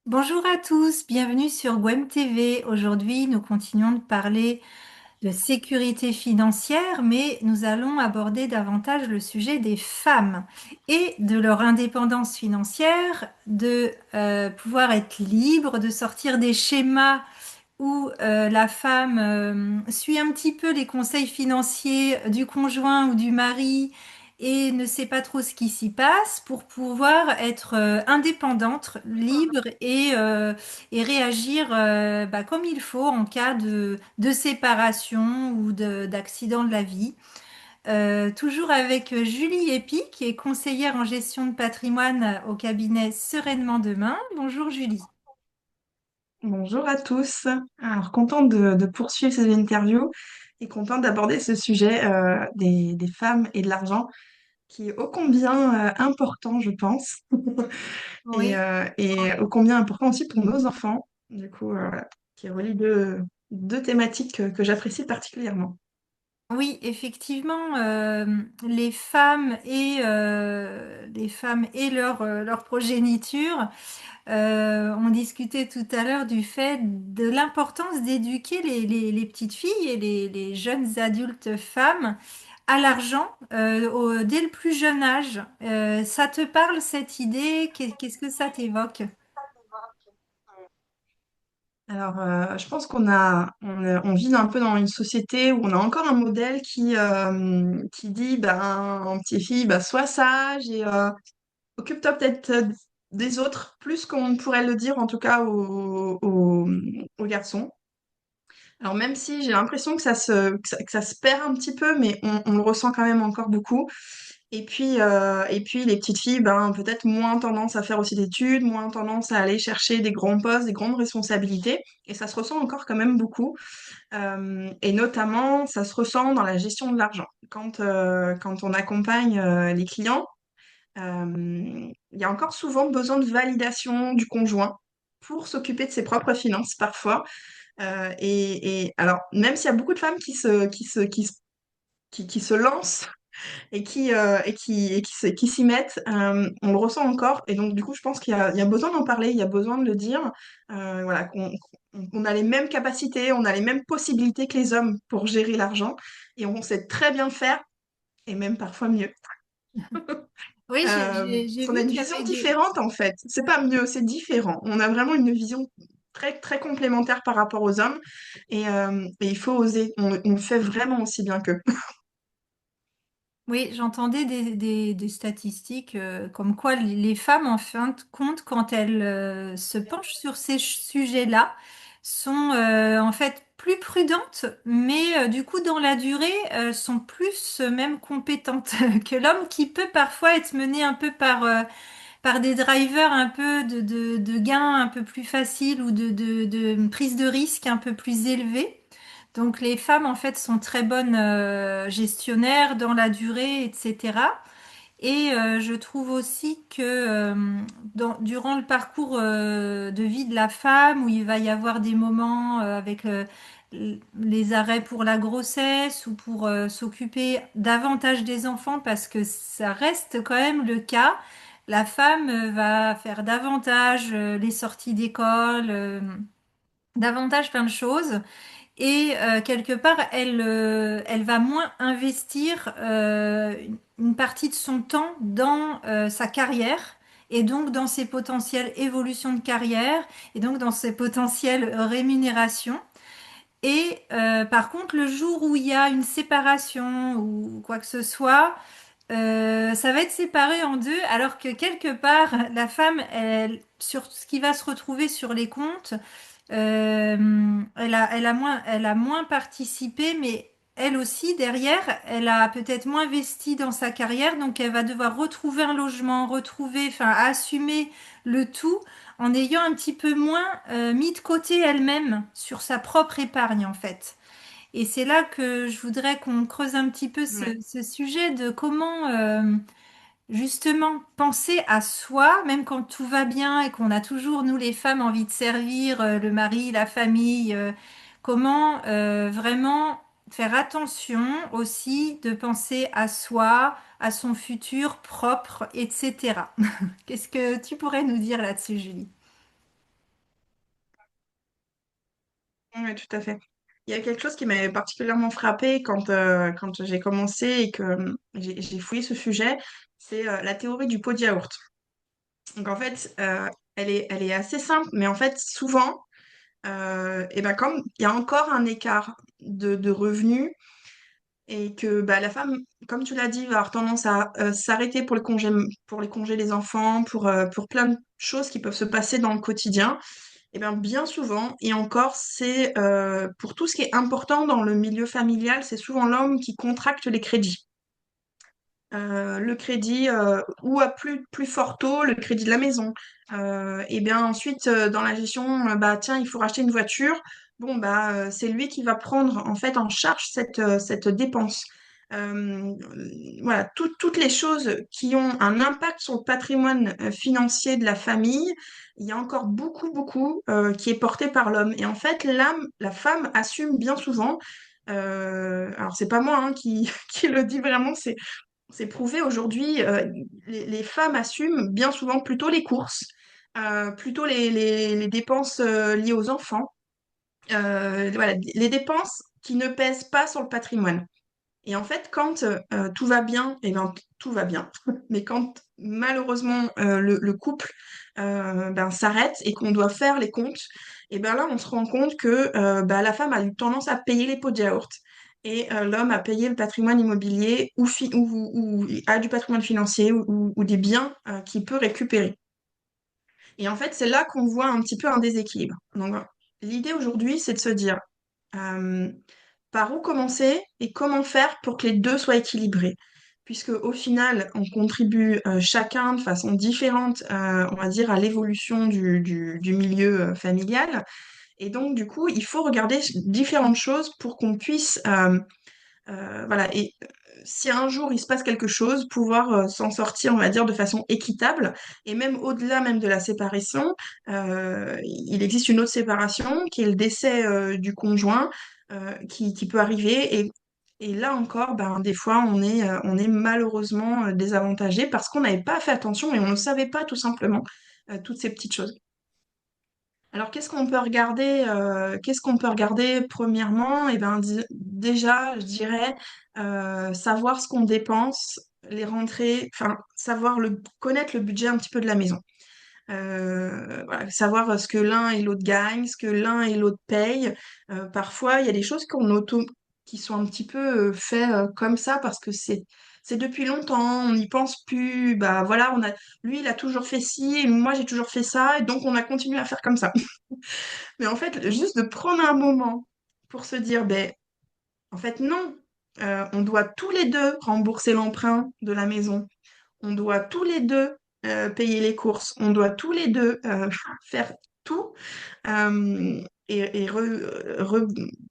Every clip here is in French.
Bonjour à tous, bienvenue sur Gwen TV. Aujourd'hui, nous continuons de parler de sécurité financière, mais nous allons aborder davantage le sujet des femmes et de leur indépendance financière, de pouvoir être libre, de sortir des schémas où la femme suit un petit peu les conseils financiers du conjoint ou du mari et ne sait pas trop ce qui s'y passe pour pouvoir être indépendante, libre et réagir comme il faut en cas de séparation ou d'accident de la vie. Toujours avec Julie Epi, qui est conseillère en gestion de patrimoine au cabinet Sereinement Demain. Bonjour Julie. Bonjour à tous. Alors, contente de poursuivre ces interviews et contente d'aborder ce sujet des femmes et de l'argent qui est ô combien important, je pense, Oui. et ô combien important aussi pour nos enfants, du coup, voilà, qui relie deux thématiques que j'apprécie particulièrement. Oui, effectivement, les femmes et leur progéniture, on discutait tout à l'heure du fait de l'importance d'éduquer les petites filles et les jeunes adultes femmes à l'argent dès le plus jeune âge. Ça te parle cette idée? Qu'est-ce que ça t'évoque? Alors, je pense on vit un peu dans une société où on a encore un modèle qui dit, ben, en petite fille, bah, sois sage et occupe-toi peut-être des autres, plus qu'on ne pourrait le dire en tout cas aux garçons. Alors même si j'ai l'impression que ça se perd un petit peu, mais on le ressent quand même encore beaucoup. Et puis les petites filles, ben, peut-être moins tendance à faire aussi d'études, moins tendance à aller chercher des grands postes, des grandes responsabilités. Et ça se ressent encore quand même beaucoup. Et notamment, ça se ressent dans la gestion de l'argent. Quand on accompagne les clients, il y a encore souvent besoin de validation du conjoint pour s'occuper de ses propres finances parfois. Et alors, même s'il y a beaucoup de femmes qui se lancent qui s'y mettent, on le ressent encore. Et donc, du coup, je pense il y a besoin d'en parler, il y a besoin de le dire. Voilà, qu'on a les mêmes capacités, on a les mêmes possibilités que les hommes pour gérer l'argent. Et on sait très bien faire, et même parfois mieux. Oui, j'ai On a vu une qu'il y vision avait des... différente en fait. C'est pas mieux, c'est différent. On a vraiment une vision très très complémentaire par rapport aux hommes et il faut oser. On le fait vraiment aussi bien qu'eux. Oui, j'entendais des statistiques comme quoi les femmes, en fin de compte, quand elles se penchent sur ces sujets-là, sont en fait plus prudentes, mais du coup, dans la durée, sont plus même compétentes que l'homme qui peut parfois être mené un peu par des drivers un peu de gains un peu plus faciles ou de prise de risque un peu plus élevée. Donc les femmes en fait sont très bonnes gestionnaires dans la durée, etc. Et je trouve aussi que durant le parcours de vie de la femme, où il va y avoir des moments avec les arrêts pour la grossesse ou pour s'occuper davantage des enfants, parce que ça reste quand même le cas, la femme va faire davantage les sorties d'école, davantage plein de choses. Et quelque part, elle va moins investir une partie de son temps dans sa carrière et donc dans ses potentielles évolutions de carrière et donc dans ses potentielles rémunérations. Et par contre, le jour où il y a une séparation ou quoi que ce soit, ça va être séparé en deux, alors que quelque part, la femme, sur ce qui va se retrouver sur les comptes, elle a moins participé, mais elle aussi, derrière, elle a peut-être moins investi dans sa carrière, donc elle va devoir retrouver un logement, enfin, assumer le tout en ayant un petit peu moins mis de côté elle-même sur sa propre épargne, en fait. Et c'est là que je voudrais qu'on creuse un petit peu Ouais. ce sujet de comment justement penser à soi, même quand tout va bien et qu'on a toujours, nous les femmes, envie de servir le mari, la famille, comment vraiment faire attention aussi de penser à soi, à son futur propre, etc. Qu'est-ce que tu pourrais nous dire là-dessus, Julie? Oui, tout à fait. Il y a quelque chose qui m'avait particulièrement frappée quand j'ai commencé et que j'ai fouillé ce sujet, c'est la théorie du pot de yaourt. Donc en fait, elle est assez simple, mais en fait, souvent, et ben comme il y a encore un écart de revenus et que bah, la femme, comme tu l'as dit, va avoir tendance à s'arrêter pour les congés des enfants, pour plein de choses qui peuvent se passer dans le quotidien, et bien bien souvent, et encore, c'est pour tout ce qui est important dans le milieu familial, c'est souvent l'homme qui contracte les crédits. Le crédit ou à plus fort taux, le crédit de la maison. Et bien ensuite, dans la gestion, bah tiens, il faut racheter une voiture. Bon, bah c'est lui qui va prendre en fait en charge cette dépense. Euh, voilà, toutes les choses qui ont un impact sur le patrimoine financier de la famille, il y a encore beaucoup qui est porté par l'homme. Et en fait, la femme assume bien souvent. Alors c'est pas moi hein, qui le dit vraiment, c'est prouvé aujourd'hui, les femmes assument bien souvent plutôt les courses, plutôt les dépenses liées aux enfants, voilà, les dépenses qui ne pèsent pas sur le patrimoine. Et en fait, quand tout va bien, et ben, tout va bien. Mais quand malheureusement le couple ben, s'arrête et qu'on doit faire les comptes, et ben là, on se rend compte que bah, la femme a eu tendance à payer les pots de yaourt et l'homme a payé le patrimoine immobilier ou a du patrimoine financier ou des biens qu'il peut récupérer. Et en fait, c'est là qu'on voit un petit peu un déséquilibre. Donc, l'idée aujourd'hui, c'est de se dire, euh, par où commencer et comment faire pour que les deux soient équilibrés. Puisque au final, on contribue chacun de façon différente, on va dire, à l'évolution du milieu familial. Et donc, du coup, il faut regarder différentes choses pour qu'on puisse, voilà, et si un jour il se passe quelque chose, pouvoir s'en sortir, on va dire, de façon équitable. Et même au-delà même de la séparation, il existe une autre séparation qui est le décès du conjoint qui peut arriver. Et là encore, ben, des fois, on est malheureusement désavantagé parce qu'on n'avait pas fait attention et on ne savait pas tout simplement toutes ces petites choses. Alors, qu'est-ce qu'on peut regarder premièrement? Eh ben, déjà, je dirais savoir ce qu'on dépense, les rentrées, enfin, connaître le budget un petit peu de la maison. Voilà, savoir ce que l'un et l'autre gagnent, ce que l'un et l'autre payent. Parfois, il y a des choses qui sont un petit peu fait comme ça parce que c'est depuis longtemps, on n'y pense plus. Bah voilà, lui, il a toujours fait ci, et moi, j'ai toujours fait ça, et donc on a continué à faire comme ça. Mais en fait, juste de prendre un moment pour se dire, ben, en fait, non. On doit tous les deux rembourser l'emprunt de la maison. On doit tous les deux payer les courses. On doit tous les deux faire tout et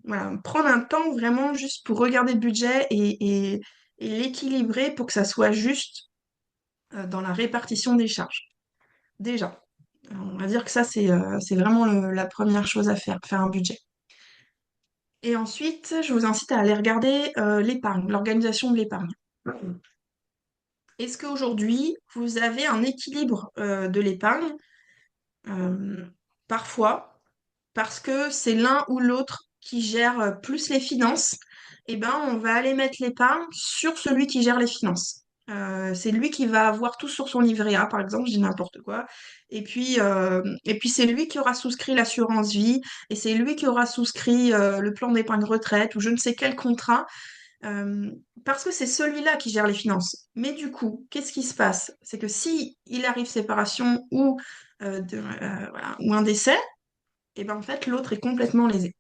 voilà, prendre un temps vraiment juste pour regarder le budget et l'équilibrer pour que ça soit juste dans la répartition des charges. Déjà, on va dire que ça, c'est vraiment la première chose à faire, faire un budget. Et ensuite, je vous incite à aller regarder l'épargne, l'organisation de l'épargne. Est-ce qu'aujourd'hui, vous avez un équilibre de l'épargne? Euh, Parfois, parce que c'est l'un ou l'autre qui gère plus les finances, eh ben, on va aller mettre l'épargne sur celui qui gère les finances. C'est lui qui va avoir tout sur son livret A, par exemple, je dis n'importe quoi. Et puis c'est lui qui aura souscrit l'assurance vie, et c'est lui qui aura souscrit le plan d'épargne retraite ou je ne sais quel contrat, euh, parce que c'est celui-là qui gère les finances. Mais du coup, qu'est-ce qui se passe? C'est que si il arrive séparation voilà, ou un décès, et ben en fait, l'autre est complètement lésé.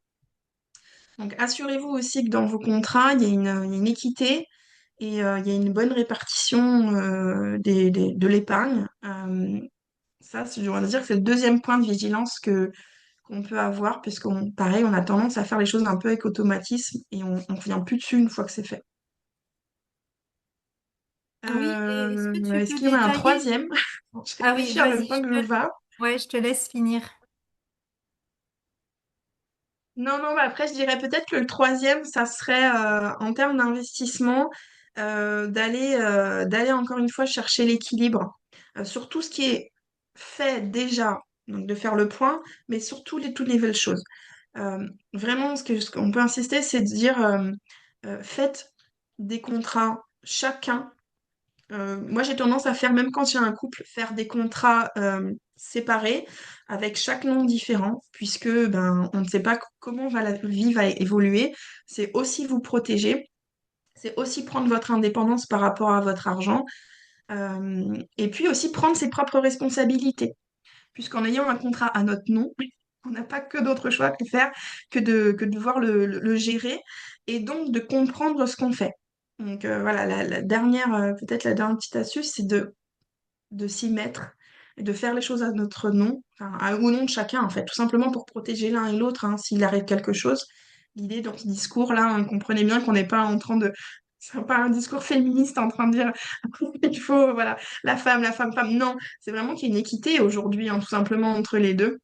Donc, assurez-vous aussi que dans vos contrats, il y a une équité et il y a une bonne répartition de l'épargne. Ça, je dois dire que c'est le deuxième point de vigilance que qu'on peut avoir, puisqu'on, pareil, on a tendance à faire les choses un peu avec automatisme et on ne revient plus dessus une fois que c'est fait. Oui, et est-ce que tu Est-ce peux qu'il y en a un détailler? troisième? Je Ah oui, réfléchis en même vas-y, temps que je parle. ouais, je te laisse finir. Non, non, bah après, je dirais peut-être que le troisième, ça serait en termes d'investissement, d'aller encore une fois chercher l'équilibre sur tout ce qui est fait déjà, donc de faire le point, mais surtout toutes les nouvelles choses. Vraiment, ce qu'on peut insister, c'est de dire faites des contrats chacun. Moi, j'ai tendance à faire, même quand il y a un couple, faire des contrats séparés avec chaque nom différent, puisque ben, on ne sait pas comment la vie va évoluer. C'est aussi vous protéger, c'est aussi prendre votre indépendance par rapport à votre argent, et puis aussi prendre ses propres responsabilités, puisqu'en ayant un contrat à notre nom, on n'a pas que d'autres choix que faire que de devoir le gérer et donc de comprendre ce qu'on fait. Donc voilà, la dernière, peut-être la dernière petite astuce, c'est de s'y mettre et de faire les choses à notre nom, enfin, au nom de chacun en fait, tout simplement pour protéger l'un et l'autre hein, s'il arrive quelque chose. L'idée dans ce discours-là, hein, comprenez bien qu'on n'est pas en train de... C'est pas un discours féministe en train de dire il faut, voilà, la femme, femme. Non, c'est vraiment qu'il y a une équité aujourd'hui, hein, tout simplement entre les deux.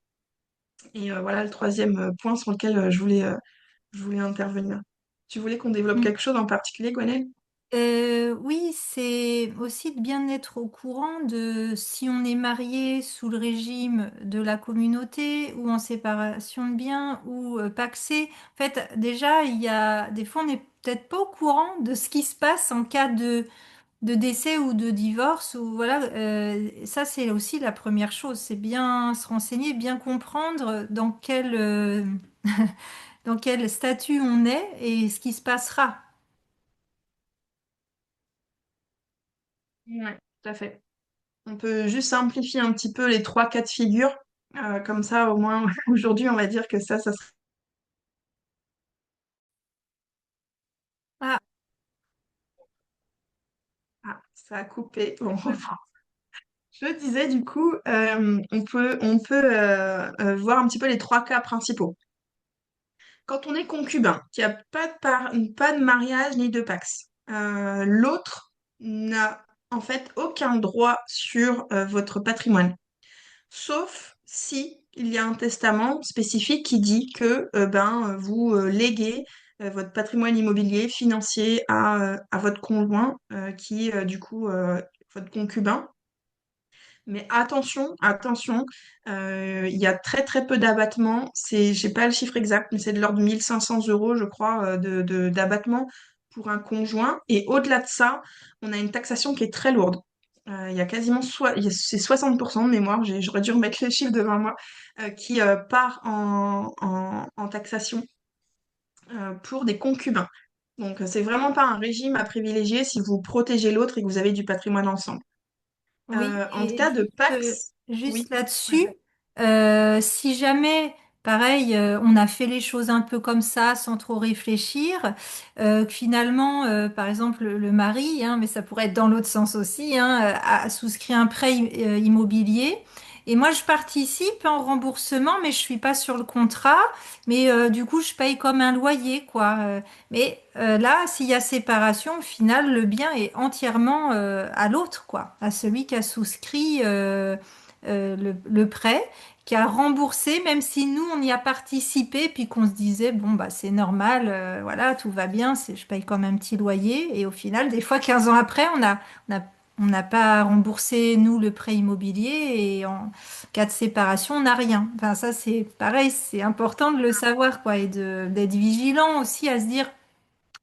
Et voilà le troisième point sur lequel je voulais intervenir. Tu voulais qu'on développe quelque chose en particulier, Gwenaëlle? Oui, c'est aussi de bien être au courant de si on est marié sous le régime de la communauté ou en séparation de biens ou pacsé. En fait, déjà, il y a des fois on n'est peut-être pas au courant de ce qui se passe en cas de décès ou de divorce ou voilà. Ça, c'est aussi la première chose. C'est bien se renseigner, bien comprendre dans quel dans quel statut on est et ce qui se passera. Ouais, tout à fait. On peut juste simplifier un petit peu les trois cas de figure. Comme ça, au moins, aujourd'hui, on va dire que Ah, ça a coupé. Bon, enfin, je disais, du coup, on peut voir un petit peu les trois cas principaux. Quand on est concubin, qu'il n'y a pas de mariage ni de pax, l'autre n'a en fait aucun droit sur votre patrimoine. Sauf si il y a un testament spécifique qui dit que vous léguez votre patrimoine immobilier financier à votre conjoint qui est du coup votre concubin. Mais attention, attention, il y a très très peu d'abattement. J'ai pas le chiffre exact, mais c'est de l'ordre de 1 500 euros, je crois, d'abattement pour un conjoint. Et au-delà de ça, on a une taxation qui est très lourde. Il y a quasiment c'est 60% de mémoire, j'aurais dû remettre les chiffres devant moi, qui part en taxation pour des concubins. Donc, c'est vraiment pas un régime à privilégier si vous protégez l'autre et que vous avez du patrimoine ensemble. oui, En et cas de Pax, juste oui. là-dessus, Ouais. si jamais, pareil, on a fait les choses un peu comme ça, sans trop réfléchir, que finalement, par exemple, le mari, hein, mais ça pourrait être dans l'autre sens aussi, hein, a souscrit un prêt immobilier. Et moi, je participe en remboursement, mais je suis pas sur le contrat. Mais du coup, je paye comme un loyer, quoi. Mais là, s'il y a séparation, au final, le bien est entièrement à l'autre, quoi, à celui qui a souscrit le prêt, qui a remboursé, même si nous, on y a participé, puis qu'on se disait, bon, bah, c'est normal, voilà, tout va bien, je paye comme un petit loyer. Et au final, des fois, 15 ans après, on a- on n'a pas remboursé, nous, le prêt immobilier, et en cas de séparation, on n'a rien. Enfin, ça, c'est pareil, c'est important de le savoir, quoi, et d'être vigilant aussi à se dire,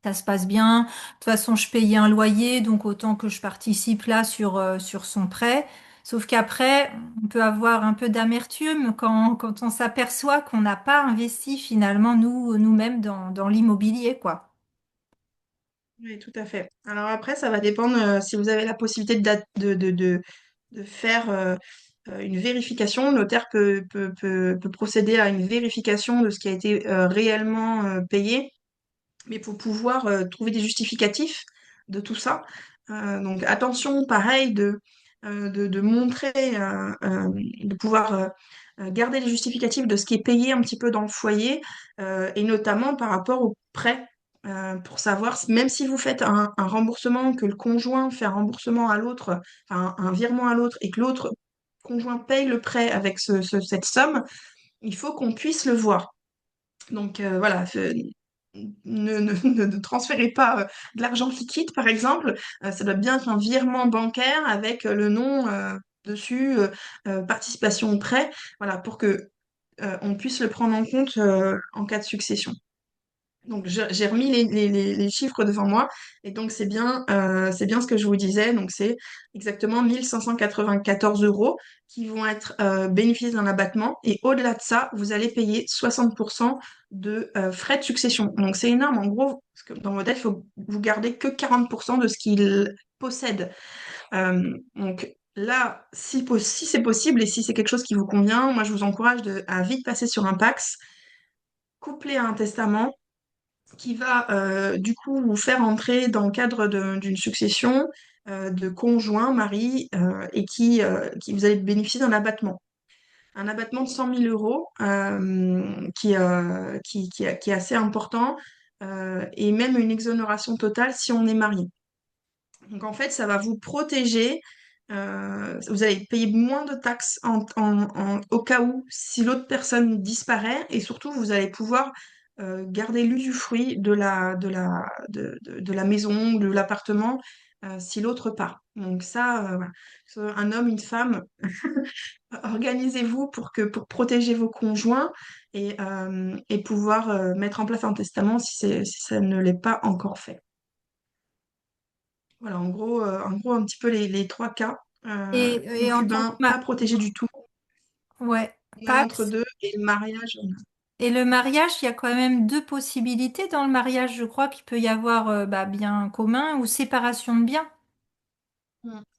ça se passe bien. De toute façon, je payais un loyer, donc autant que je participe là sur son prêt. Sauf qu'après, on peut avoir un peu d'amertume quand on s'aperçoit qu'on n'a pas investi finalement nous-mêmes dans l'immobilier, quoi. Oui, tout à fait. Alors après, ça va dépendre si vous avez la possibilité de faire une vérification. Le notaire peut procéder à une vérification de ce qui a été réellement payé, mais pour pouvoir trouver des justificatifs de tout ça. Donc attention, pareil, de montrer, de pouvoir garder les justificatifs de ce qui est payé un petit peu dans le foyer, et notamment par rapport au prêt, pour savoir, même si vous faites un remboursement, que le conjoint fait un remboursement à l'autre, enfin un virement à l'autre, et que l'autre conjoint paye le prêt avec cette somme, il faut qu'on puisse le voir. Donc voilà, ne transférez pas de l'argent liquide, par exemple. Ça doit bien être un virement bancaire avec le nom dessus, participation au prêt, voilà, pour que on puisse le prendre en compte en cas de succession. Donc j'ai remis les chiffres devant moi et donc c'est bien ce que je vous disais. Donc c'est exactement 1594 euros qui vont être bénéfices d'un abattement et au-delà de ça, vous allez payer 60% de frais de succession. Donc c'est énorme. En gros, parce que dans votre modèle, il faut vous garder que 40% de ce qu'il possède. Donc là, si c'est possible et si c'est quelque chose qui vous convient, moi je vous encourage à vite passer sur un Pacs couplé à un testament qui va du coup vous faire entrer dans le cadre d'une succession de conjoints, mari, et qui vous allez bénéficier d'un abattement. Un abattement de 100 000 euros qui est assez important et même une exonération totale si on est marié. Donc en fait, ça va vous protéger. Vous allez payer moins de taxes au cas où si l'autre personne disparaît et surtout vous allez pouvoir garder l'usufruit de la maison, de l'appartement si l'autre part. Donc ça, voilà. Un homme, une femme, organisez-vous pour protéger vos conjoints et pouvoir mettre en place un testament si ça ne l'est pas encore fait. Voilà, en gros, un petit peu les trois cas. Et en tant que Concubin, pas protégé du tout. ouais, On est entre Pax. deux. Et le mariage, Et le mariage, il y a quand même deux possibilités dans le mariage. Je crois qu'il peut y avoir bien commun ou séparation de biens.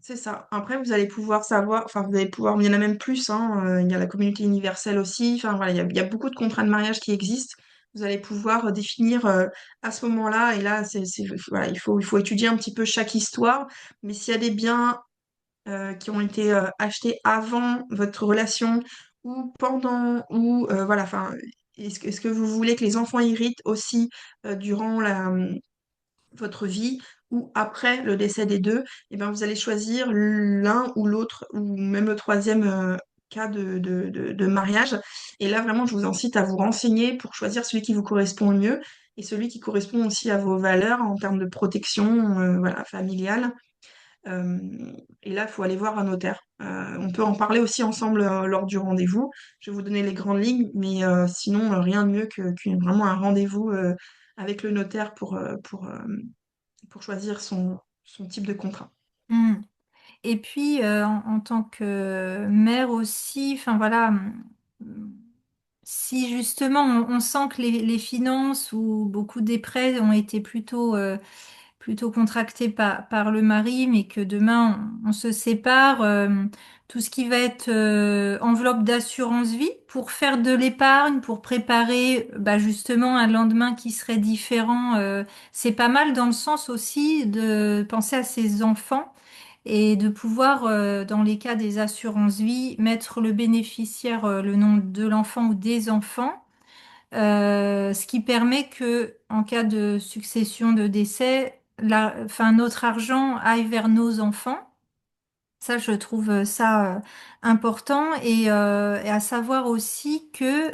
c'est ça. Après, vous allez pouvoir savoir, enfin, vous allez pouvoir, il y en a même plus, hein, il y a la communauté universelle aussi. Enfin, voilà, il y a beaucoup de contrats de mariage qui existent. Vous allez pouvoir définir à ce moment-là. Et là, voilà, il faut étudier un petit peu chaque histoire. Mais s'il y a des biens qui ont été achetés avant votre relation ou pendant ou voilà enfin est-ce que vous voulez que les enfants héritent aussi durant votre vie ou après le décès des deux, et ben vous allez choisir l'un ou l'autre ou même le troisième cas de mariage. Et là vraiment je vous incite à vous renseigner pour choisir celui qui vous correspond le mieux et celui qui correspond aussi à vos valeurs en termes de protection voilà, familiale. euh, et là, il faut aller voir un notaire. On peut en parler aussi ensemble lors du rendez-vous. Je vais vous donner les grandes lignes, mais sinon, rien de mieux vraiment un rendez-vous avec le notaire pour choisir son type de contrat. Hmm. Et puis, en tant que mère aussi, enfin voilà, si justement on sent que les finances ou beaucoup des prêts ont été plutôt contracté par le mari, mais que demain on se sépare, tout ce qui va être enveloppe d'assurance vie pour faire de l'épargne, pour préparer justement un lendemain qui serait différent, c'est pas mal dans le sens aussi de penser à ses enfants et de pouvoir, dans les cas des assurances vie, mettre le bénéficiaire, le nom de l'enfant ou des enfants, ce qui permet que, en cas de succession de décès, enfin, notre argent aille vers nos enfants. Ça, je trouve ça important et à savoir aussi que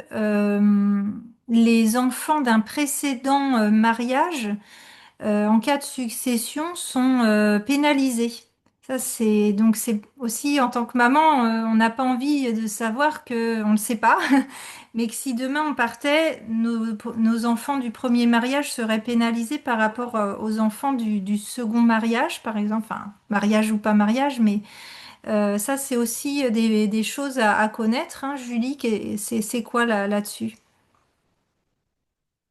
les enfants d'un précédent mariage en cas de succession sont pénalisés. Ça, c'est aussi en tant que maman, on n'a pas envie de savoir que, on le sait pas, mais que si demain on partait, nos enfants du premier mariage seraient pénalisés par rapport aux enfants du second mariage, par exemple, enfin, mariage ou pas mariage, mais ça, c'est aussi des choses à connaître, hein, Julie, c'est quoi là-dessus?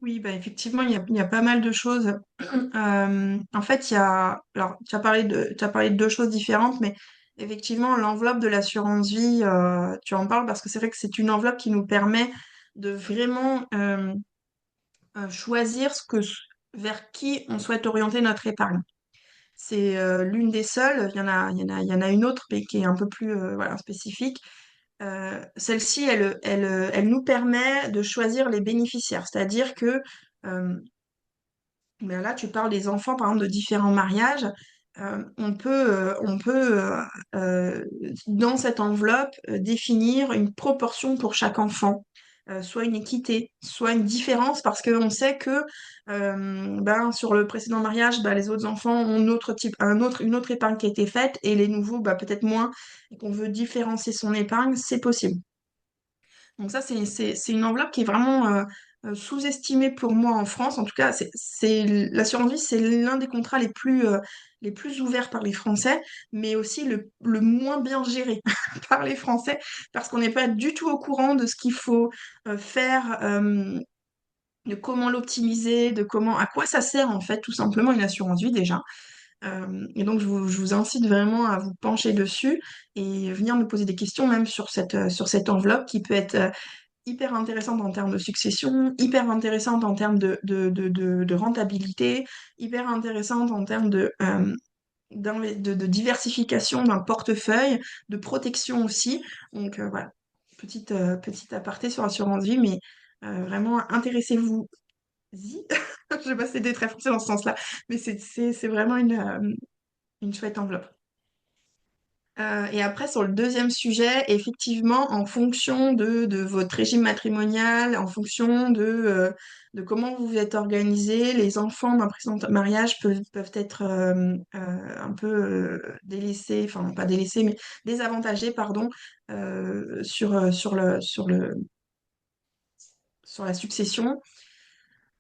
Oui, bah effectivement, il y a pas mal de choses. En fait, il y a. Alors, tu as parlé de deux choses différentes, mais effectivement, l'enveloppe de l'assurance vie, tu en parles parce que c'est vrai que c'est une enveloppe qui nous permet de vraiment choisir vers qui on souhaite orienter notre épargne. C'est l'une des seules, il y en a une autre, mais qui est un peu plus voilà, spécifique. Celle-ci, elle nous permet de choisir les bénéficiaires, c'est-à-dire que mais là, tu parles des enfants, par exemple, de différents mariages. On peut dans cette enveloppe, définir une proportion pour chaque enfant, soit une équité, soit une différence, parce qu'on sait que sur le précédent mariage, les autres enfants ont une autre épargne qui a été faite, et les nouveaux, peut-être moins, et qu'on veut différencier son épargne, c'est possible. Donc ça, c'est une enveloppe qui est vraiment sous-estimée pour moi en France. En tout cas, l'assurance vie, c'est l'un des contrats les plus ouverts par les Français, mais aussi le moins bien géré par les Français, parce qu'on n'est pas du tout au courant de ce qu'il faut faire, de comment l'optimiser, de comment, à quoi ça sert en fait, tout simplement une assurance vie déjà. Et donc, je vous incite vraiment à vous pencher dessus et venir me poser des questions même sur cette enveloppe qui peut être hyper intéressante en termes de succession, hyper intéressante en termes de rentabilité, hyper intéressante en termes de diversification d'un portefeuille, de protection aussi. Donc voilà, petite aparté sur l'assurance vie, mais vraiment intéressez-vous-y. Je sais pas si c'était très français dans ce sens-là, mais c'est vraiment une chouette enveloppe. Et après, sur le deuxième sujet, effectivement, en fonction de votre régime matrimonial, en fonction de comment vous vous êtes organisé, les enfants d'un présent mariage peuvent être un peu délaissés, enfin pas délaissés, mais désavantagés, pardon, sur la succession.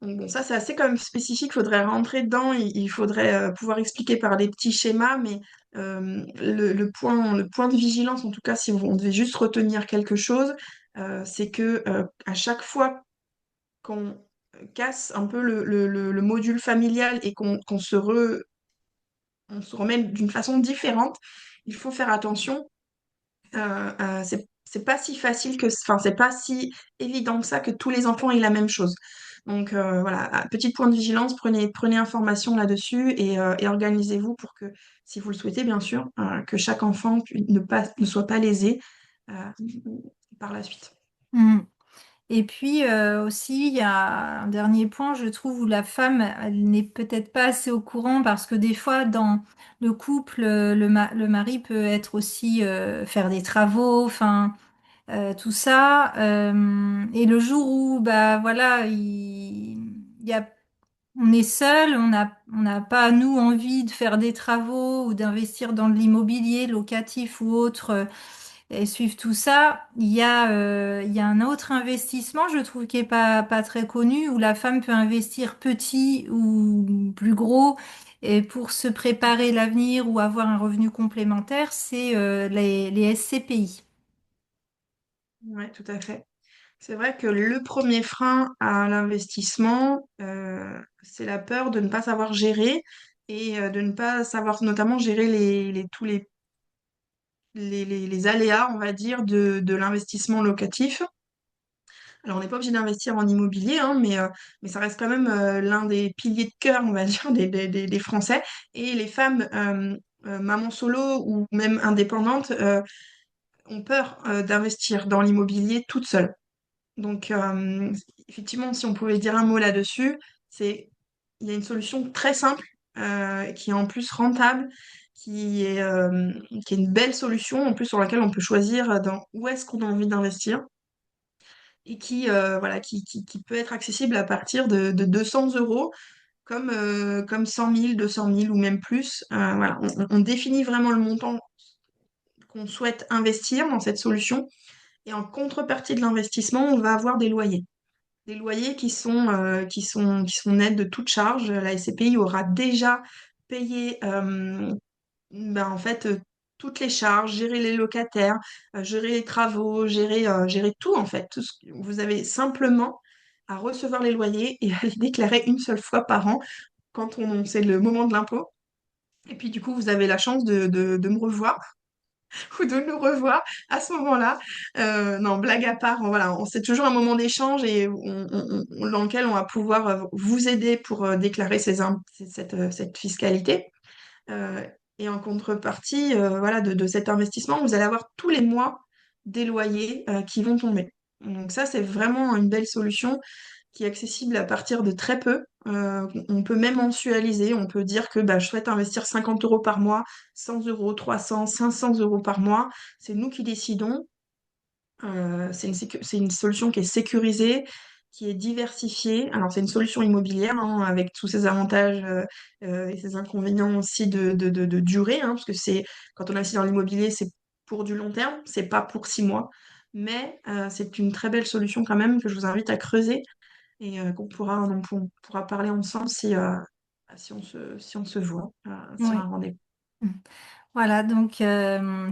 Donc bon, ça c'est assez quand même spécifique, faudrait rentrer dedans, il faudrait pouvoir expliquer par des petits schémas, mais le point de vigilance, en tout cas si on devait juste retenir quelque chose, c'est que à chaque fois qu'on casse un peu le module familial et on se remet d'une façon différente, il faut faire attention. C'est pas si facile enfin, c'est pas si évident que ça que tous les enfants aient la même chose. Donc voilà, petit point de vigilance, prenez information là-dessus et organisez-vous pour que, si vous le souhaitez bien sûr, que chaque enfant ne soit pas lésé euh, par la suite. Mm. Et puis aussi, il y a un dernier point, je trouve, où la femme, elle n'est peut-être pas assez au courant parce que des fois, dans le couple, le mari peut être aussi faire des travaux, enfin, tout ça. Et le jour où, bah voilà, il y a, on est seul, on n'a pas, nous, envie de faire des travaux ou d'investir dans de l'immobilier locatif ou autre. Et suivre tout ça, il y a un autre investissement, je trouve, qui est pas très connu, où la femme peut investir petit ou plus gros, et pour se préparer l'avenir ou avoir un revenu complémentaire, c'est les SCPI. Ouais, tout à fait. C'est vrai que le premier frein à l'investissement, c'est la peur de ne pas savoir gérer et de ne pas savoir notamment gérer tous les aléas, on va dire, de l'investissement locatif. Alors, on n'est pas obligé d'investir en immobilier, hein, mais ça reste quand même l'un des piliers de cœur, on va dire, des Français. Et les femmes, mamans solo ou même indépendantes, ont peur d'investir dans l'immobilier toutes seules. Donc, effectivement, si on pouvait dire un mot là-dessus, c'est il y a une solution très simple, qui est en plus rentable, qui est une belle solution, en plus sur laquelle on peut choisir dans où est-ce qu'on a envie d'investir et voilà, qui peut être accessible à partir de 200 euros, comme 100 000, 200 000 ou même plus. Voilà, on définit vraiment le montant qu'on souhaite investir dans cette solution et en contrepartie de l'investissement, on va avoir des loyers. Des loyers qui sont nets de toute charge. La SCPI aura déjà payé ben, en fait, toutes les charges, gérer les locataires, gérer les travaux, gérer tout en fait. Vous avez simplement à recevoir les loyers et à les déclarer une seule fois par an c'est le moment de l'impôt. Et puis du coup, vous avez la chance de me revoir ou de nous revoir à ce moment-là. Non, blague à part, voilà, c'est toujours un moment d'échange et dans lequel on va pouvoir vous aider pour déclarer cette fiscalité. Euh, et en contrepartie, voilà, de cet investissement, vous allez avoir tous les mois des loyers qui vont tomber. Donc ça, c'est vraiment une belle solution qui est accessible à partir de très peu. On peut même mensualiser, on peut dire que bah, je souhaite investir 50 euros par mois, 100 euros, 300, 500 euros par mois. C'est nous qui décidons. C'est une solution qui est sécurisée, qui est diversifiée. Alors, c'est une solution immobilière hein, avec tous ses avantages et ses inconvénients aussi de durée, hein, parce que quand on investit dans l'immobilier, c'est pour du long terme, c'est pas pour 6 mois. mais c'est une très belle solution quand même que je vous invite à creuser et on pourra parler ensemble si on se voit sur un Oui. rendez-vous. Voilà, donc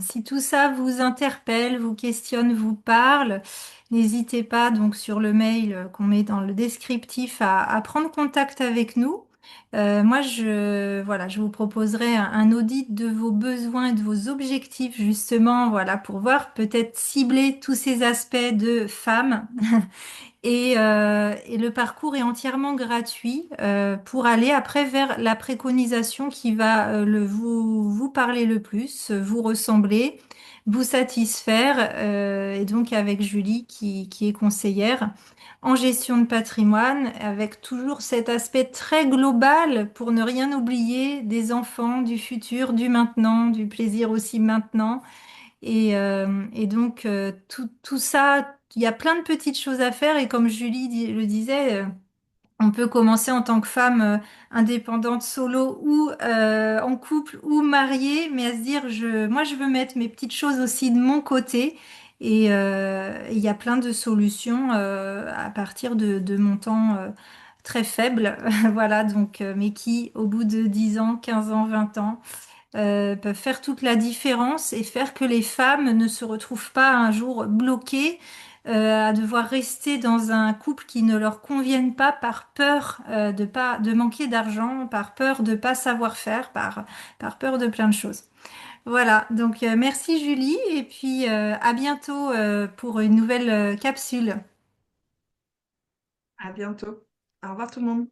si tout ça vous interpelle, vous questionne, vous parle, n'hésitez pas donc sur le mail qu'on met dans le descriptif à prendre contact avec nous. Moi, voilà, je vous proposerai un audit de vos besoins et de vos objectifs justement, voilà, pour voir peut-être cibler tous ces aspects de femmes. Et le parcours est entièrement gratuit pour aller après vers la préconisation qui va vous parler le plus, vous ressembler, vous satisfaire. Et donc avec Julie qui est conseillère en gestion de patrimoine, avec toujours cet aspect très global pour ne rien oublier des enfants, du futur, du maintenant, du plaisir aussi maintenant. Et donc, tout ça, il y a plein de petites choses à faire. Et comme Julie le disait, on peut commencer en tant que femme indépendante, solo ou en couple ou mariée, mais à se dire, moi, je veux mettre mes petites choses aussi de mon côté. Et il y a plein de solutions à partir de montants très faibles. Voilà, donc, mais qui, au bout de 10 ans, 15 ans, 20 ans, peuvent faire toute la différence et faire que les femmes ne se retrouvent pas un jour bloquées à devoir rester dans un couple qui ne leur convienne pas par peur de manquer d'argent, par peur de pas savoir faire, par peur de plein de choses. Voilà, donc merci Julie et puis à bientôt pour une nouvelle capsule. À bientôt. Au revoir tout le monde.